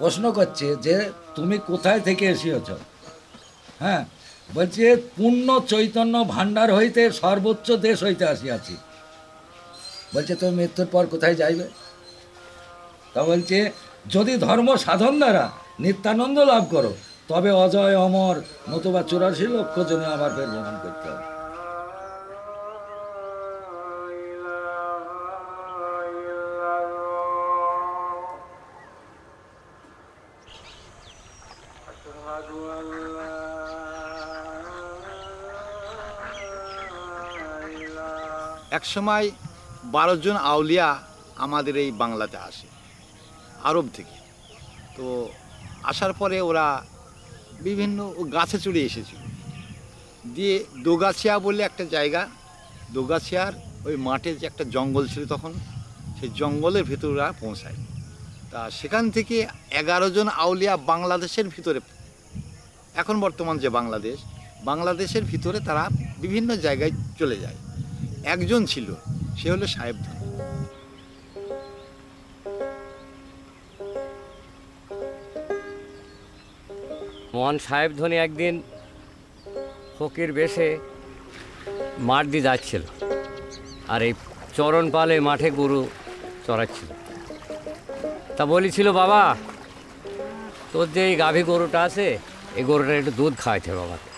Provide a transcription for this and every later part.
প্রশ্ন করছে যে তুমি কোথায় থেকে এসেছ। হ্যাঁ, বলছে পূর্ণ চৈতন্য ভাণ্ডার হইতে সর্বোচ্চ দেশ হইতে আসিয়াছি। বলছে তুমি মৃত্যুর পর কোথায় যাইবে? তা বলছে যদি ধর্ম সাধন দ্বারা নিত্যানন্দ লাভ করো তবে অজয় অমর, নতুবা 84 লক্ষ জনে আবার ফের ভ্রমণ করতে হবে। একসময় 12 জন আউলিয়া আমাদের এই বাংলাতে আসে আরব থেকে। তো আসার পরে ওরা বিভিন্ন গাছে চড়ে এসেছিল, দিয়ে দোগাছিয়া বলে একটা জায়গা, দোগাছিয়ার ওই মাঠে যে একটা জঙ্গল ছিল তখন, সেই জঙ্গলের ভেতরে ওরা পৌঁছায়। তা সেখান থেকে 11 জন আউলিয়া বাংলাদেশের ভিতরে, এখন বর্তমান যে বাংলাদেশের ভিতরে তারা বিভিন্ন জায়গায় চলে যায়। একজন ছিল, সে হলো সাহেব ধনী। মহান সাহেব ধনী একদিন ফকির বেশে মাঠ দিয়ে যাচ্ছিল, আর এই চরণ পালে মাঠে গরু চড়াচ্ছিল। তা বলেছিল, বাবা তোর যে এই গাভী গরুটা আছে, এই গরুটা একটু দুধ খাওয়াইতে হবে বাবাকে।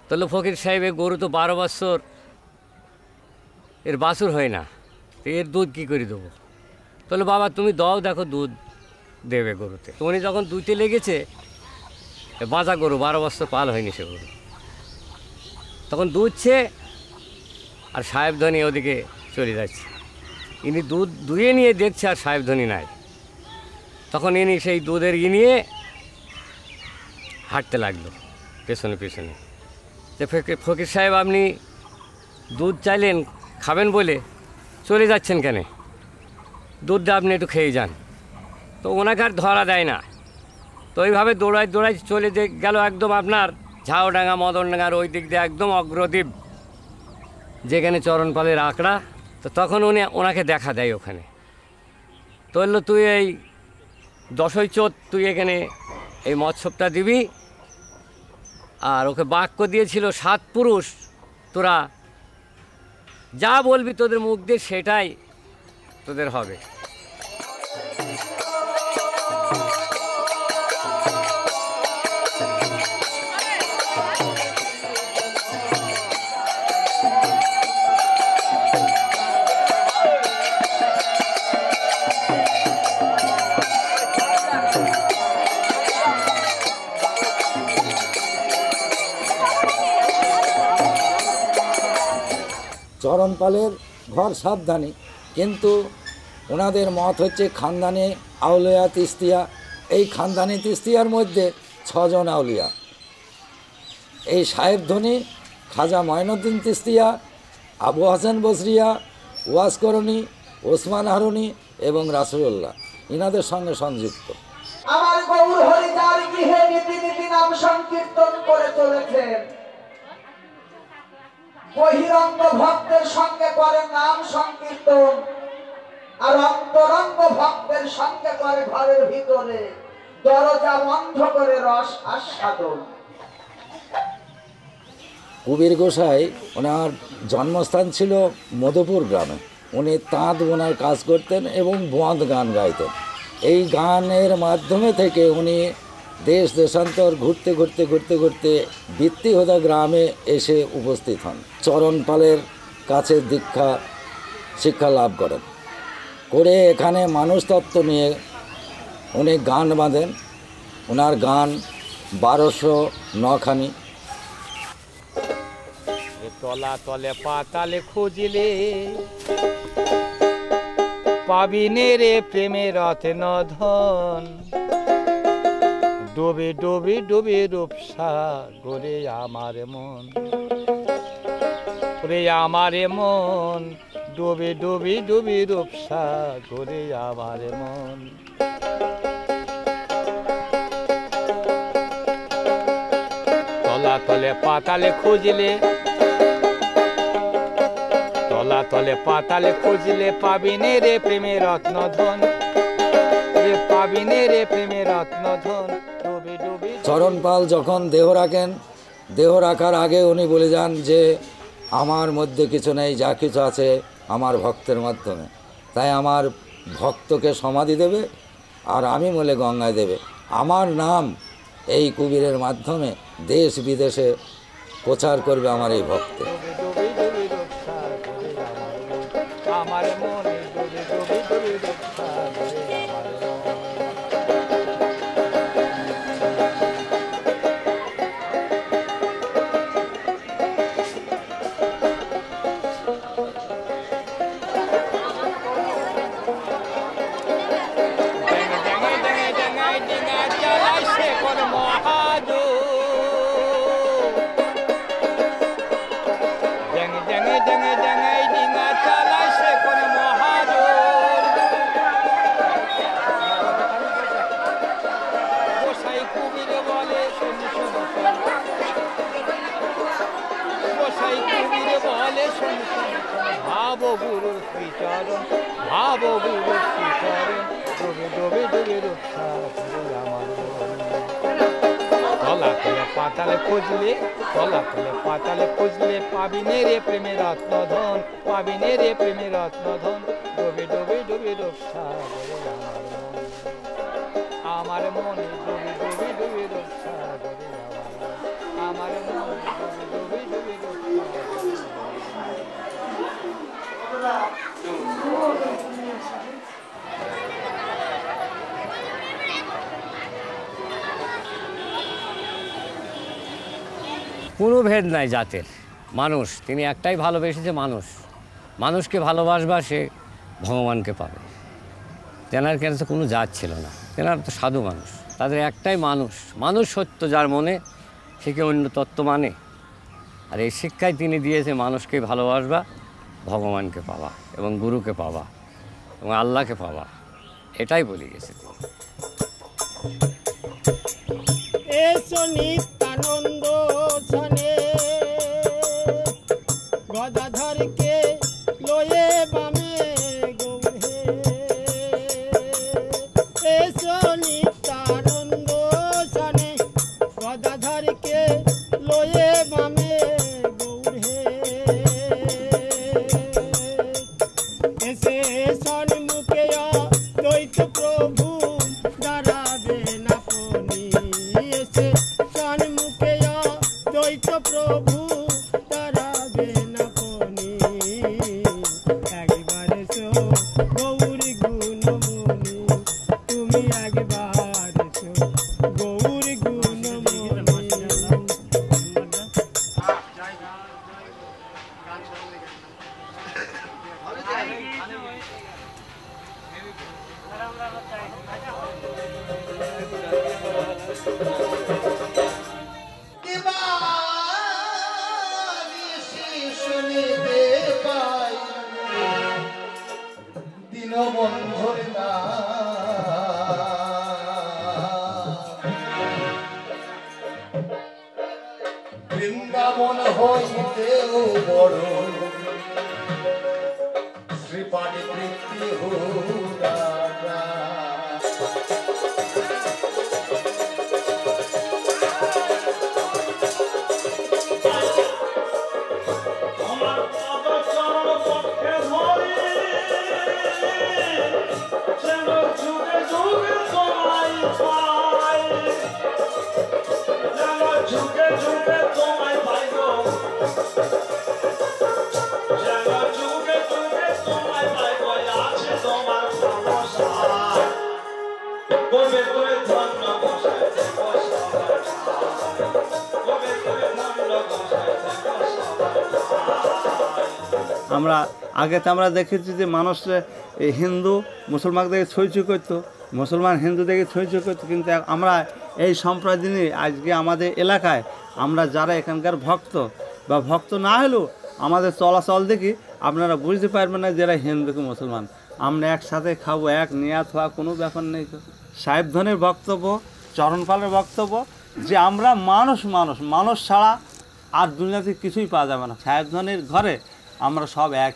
তাহলে ফকির সাহেব, এই গরু তো 12 বছর এর বাছুর হয় না, তো এর দুধ কী করে দেবো? তাহলে বাবা তুমি দাও, দেখো দুধ দেবে গরুতে। তো উনি যখন দুইতে লেগেছে, বাঁচা গরু, 12 বছর পাল হয়নি সে গরু, তখন দুধছে, আর সাহেব ধনী ওদিকে চলে যাচ্ছে। ইনি দুধ দুয়ে নিয়ে দেখছে আর সাহেব ধনী নাই। তখন ইনি সেই দুধের নিয়ে হাঁটতে লাগলো পেছনে পেছনে। যে ফকির সাহেব, আপনি দুধ চাইলেন খাবেন বলে চলে যাচ্ছেন কেন? দুধটা আপনি একটু খেয়ে যান। তো ওনাকে আর ধরা দেয় না। তো ওইভাবে দৌড়াই দৌড়াই চলে গেল একদম আপনার ঝাউডাঙ্গা মদনডাঙ্গার ওই দিক দিয়ে একদম অগ্রদ্বীপ, যেখানে চরণপালের আঁকড়া। তো তখন উনি ওনাকে দেখা দেয় ওখানে। তো বললো, তুই এই 10ই চোত তুই এখানে এই মৎস্যটা দিবি। আর ওকে বাক্য দিয়েছিল 7 পুরুষ, তোরা যা বলবি তোদের মুখ দিয়ে সেটাই তোদের হবে। চরণপালের ঘর সাবধানী, কিন্তু ওনাদের মত হচ্ছে খানদানি আউলিয়া তিস্তিয়া। এই খানদানি তিস্তিয়ার মধ্যে 6 জন আউলিয়া, এই সাহেব ধনী, খাজা মঈনুদ্দিন তিস্তিয়া, আবু হাসান বসরিয়া, ওয়াসকরণী, ওসমান হারুনি এবং রাসূলুল্লাহ, ইনাদের সঙ্গে সংযুক্ত। আমার গৌর হরিদার গৃহে নীতি নীতি নাম সংকীর্তন করে চলেছেন। বহিরঙ্গ ভক্তের সঙ্গে করে নাম সংকীর্তন, আর অন্তরঙ্গ ভক্তের সঙ্গে করে ঘরের ভিতরে দরজা বন্ধ করে রস আস্বাদন। কবির গোসাই, ওনার জন্মস্থান ছিল মধুপুর গ্রামে। উনি তাঁত বোনার কাজ করতেন এবং বোঁদ গান গাইতেন। এই গানের মাধ্যমে থেকে উনি দেশ দেশান্তর ঘুরতে ঘুরতে ঘুরতে ঘুরতে বৃত্তিহোদা গ্রামে এসে উপস্থিত হন। চরণপালের কাছে দীক্ষা শিক্ষা লাভ করেন, করে এখানে মানুষ তত্ত্ব নিয়ে উনি গান বাঁধেন। ওনার গান 1209 খানি। তলা তলে পাতালে খুঁজিলে পাবিনে রে প্রেমের রত্ন ধন, ডুবে ডুবে ডুবে রূপসা গরে আমার মন, রে আমার মন, ডুবে ডুবে ডুবে রূপসা গরে আমার মন। তলা তলে পাতালে খুঁজলে, তলা তলে পাতালে খুঁজলে পাবিনে রে প্রেমের রত্ন ধন, ওরে পাবিনে রে প্রেমের রত্নধন ডুবে ডুবে চরণপাল যখন দেহ রাখেন, দেহ রাখার আগে উনি বলে যান যে আমার মধ্যে কিছু নেই, যা কিছু আছে আমার ভক্তের মাধ্যমে। তাই আমার ভক্তকে সমাধি দেবে আর আমি বলে গঙ্গায় দেবে। আমার নাম এই কুবীরের মাধ্যমে দেশ বিদেশে প্রচার করবে আমার এই ভক্তে। ডুবে ডুবে ডুবে রক্ষা করে আমার মনে ডুবে ডুবে ডুবে রক্ষা করে আমার মন। ভাব গুরুর শ্রীচরণ, ভাব গুরুর শ্রীচরণ ডুবে ডুবে ডুবে রক্ষা করে আমার মন। তলা করে পাতালে খুঁজলে, তলা করে পাতালে খুঁজলে পাবিনে রে প্রেমের রত্নধন, পাবিনে রে প্রেমের রত্নধন ডুবে ডুবে ডুবে রক্ষা করে আমার মনে ডুবে ডুবে ডুবে রক্ষা করে আমার মনে ডুবে ডুবে ডুবে রক্ষা করে। কোনো ভেদ নাই জাতের মানুষ, তিনি একটাই ভালোবেসেছে মানুষ। মানুষকে ভালোবাসবা সে ভগবানকে পাবে। তেনার কাছে কোনো জাত ছিল না, তেনার তো সাধু মানুষ, তাদের একটাই মানুষ। মানুষ সত্য যার মনে, সে কি অন্য তত্ত্ব মানে? আর এই শিক্ষাই তিনি দিয়েছে, মানুষকে ভালোবাসবা, ভগবানকে পাওয়া এবং গুরুকে পাওয়া এবং আল্লাহকে পাওয়া, এটাই বলে গেছে তিনি। এসো নিত্যানন্দ সনে গদাধরকে লয়ে বামে গৌহে। এসো নিত্যানন্দ সনে গদাধরকে লয়ে বামে গৌহে। এসে সন্মুখে দ্বৈত প্রভু দাঁড়াবে না পনি। এসে সন্মুখে দ্বৈত প্রভু দাঁড়াবে না পনি। একবার এসো গৌরী গুণমণি, তুমি একবার এসো গৌরী গুণমণি। দীনবন্ধুর বৃন্দাবন হইতে বড় শ্রীপাঠি তৃপ্তি হুরা। আমরা আগে তো আমরা দেখেছি যে মানুষ হিন্দু মুসলমান দেখে ছইছুই করতো, মুসলমান হিন্দু দেখে ছইছুই করতো, কিন্তু আমরা এই সম্প্রদায় দিনে আজকে আমাদের এলাকায় আমরা যারা এখানকার ভক্ত বা ভক্ত না হলেও আমাদের চলাচল দেখি আপনারা বুঝতে পারবেন না যারা হিন্দু কি মুসলমান। আমরা একসাথে খাবো, এক নিয়াত হওয়া কোনো ব্যাপার নেই। সাহেব ধনের বক্তব্য, চরণপালের বক্তব্য যে আমরা মানুষ মানুষ মানুষ ছাড়া আর দুনিয়াতে কিছুই পাওয়া যাবে না। সাহেব ধনের ঘরে আমরা সব এক।